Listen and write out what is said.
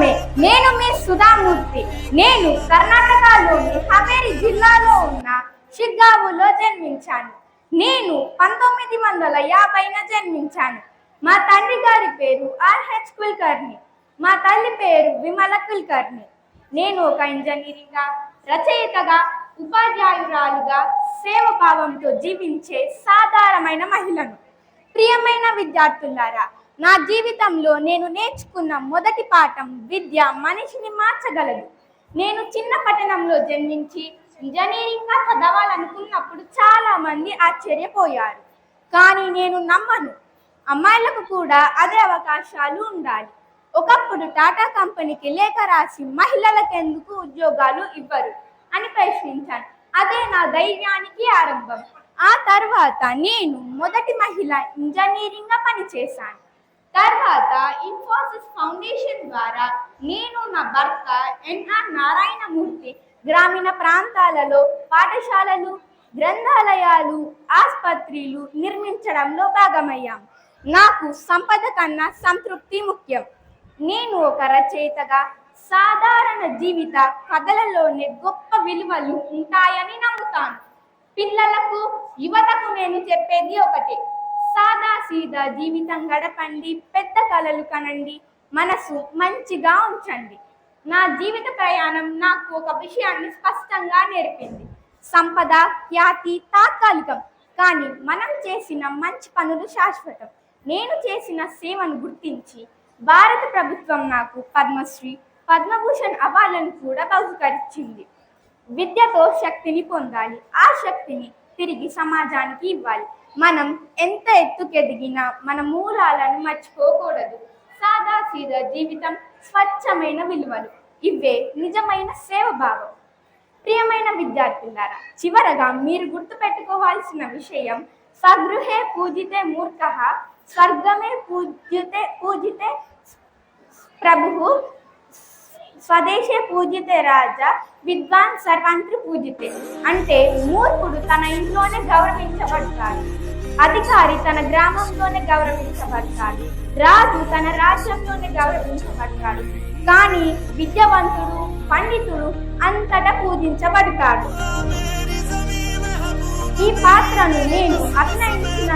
నమస్కారమే. నేను మీ సుధామూర్తి. నేను కర్ణాటకలోని హవేరి జిల్లాలో ఉన్న షిగ్గావులో జన్మించాను. నేను 1950న జన్మించాను. మా తండ్రి గారి పేరు ఆర్హెచ్ కుల్కర్ణి, మా తల్లి పేరు విమల కుల్కర్ణి. నేను ఒక ఇంజనీరింగ్గా, రచయితగా, ఉపాధ్యాయురాలుగా సేవభావంతో జీవించే సాధారణమైన మహిళను. ప్రియమైన విద్యార్థులారా, నా జీవితంలో నేను నేర్చుకున్న మొదటి పాఠం విద్య మనిషిని మార్చగలదు. నేను చిన్న పట్టణంలో జన్మించి ఇంజనీరింగ్గా చదవాలనుకున్నప్పుడు చాలా మంది ఆశ్చర్యపోయారు. కానీ నేను నమ్మను. అమ్మాయిలకు కూడా అదే అవకాశాలు ఉండాలి. ఒకప్పుడు టాటా కంపెనీకి లేఖ రాసి మహిళలకెందుకు ఉద్యోగాలు ఇవ్వరు అని ప్రశ్నించాను. అదే నా ధైర్యానికి ఆరంభం. ఆ తర్వాత నేను మొదటి మహిళ ఇంజనీరింగ్గా పనిచేశాను. తర్వాత ఇన్ఫోసిస్ ఫౌండేషన్ ద్వారా నేను, నా భర్త ఎన్ఆర్ నారాయణమూర్తి గ్రామీణ ప్రాంతాలలో పాఠశాలలు, గ్రంథాలయాలు, ఆసుపత్రులు నిర్మించడంలో భాగమయ్యాం. నాకు సంపద కన్నా సంతృప్తి ముఖ్యం. నేను ఒక రచయితగా సాధారణ జీవిత కథలలోనే గొప్ప విలువలు ఉంటాయని నమ్ముతాను. పిల్లలకు, యువతకు నేను చెప్పేది ఒకటే: సాదా సీదా జీవితం గడపండి, పెద్ద కలలు కనండి, మనసు మంచిగా ఉంచండి. నా జీవిత ప్రయాణం నాకు ఒక విషయాన్ని స్పష్టంగా నేర్పింది: సంపద, ఖ్యాతి తాత్కాలికం, కానీ మనం చేసిన మంచి పనులు శాశ్వతం. నేను చేసిన సేవను గుర్తించి భారత ప్రభుత్వం నాకు పద్మశ్రీ, పద్మభూషణ్ అవార్డులను కూడా బహుకరించింది. విద్యతో శక్తిని పొందాలి, ఆ శక్తిని తిరిగి సమాజానికి ఇవ్వాలి. మనం ఎంత ఎత్తుకెదిగినా మన మూలాలను మర్చిపోకూడదు. సాదా సీదా జీవితం, స్వచ్ఛమైన విలువలు, ఇవే నిజమైన సేవభావం. ప్రియమైన విద్యార్థులారా, చివరగా మీరు గుర్తుపెట్టుకోవాల్సిన విషయం: స్వగృహే పూజితే మూర్ఖః, స్వర్గమే పూజితే ప్రభుః, స్వదేశే పూజితే రాజా, విద్వాన్ సర్వత్ర పూజితే. అంటే మూర్ఖుడు తన ఇంట్లోనే గౌరవించబడతాడు, అధికారి తన గ్రామంలోనే గౌరవించబడతాడు, రాజు తన రాజ్యంలోనే గౌరవించబడతాడు, కానీ విద్యావంతుడు, పండితుడు అంతటా పూజించబడతాడు. ఈ పాత్రను నేను అభినయించిన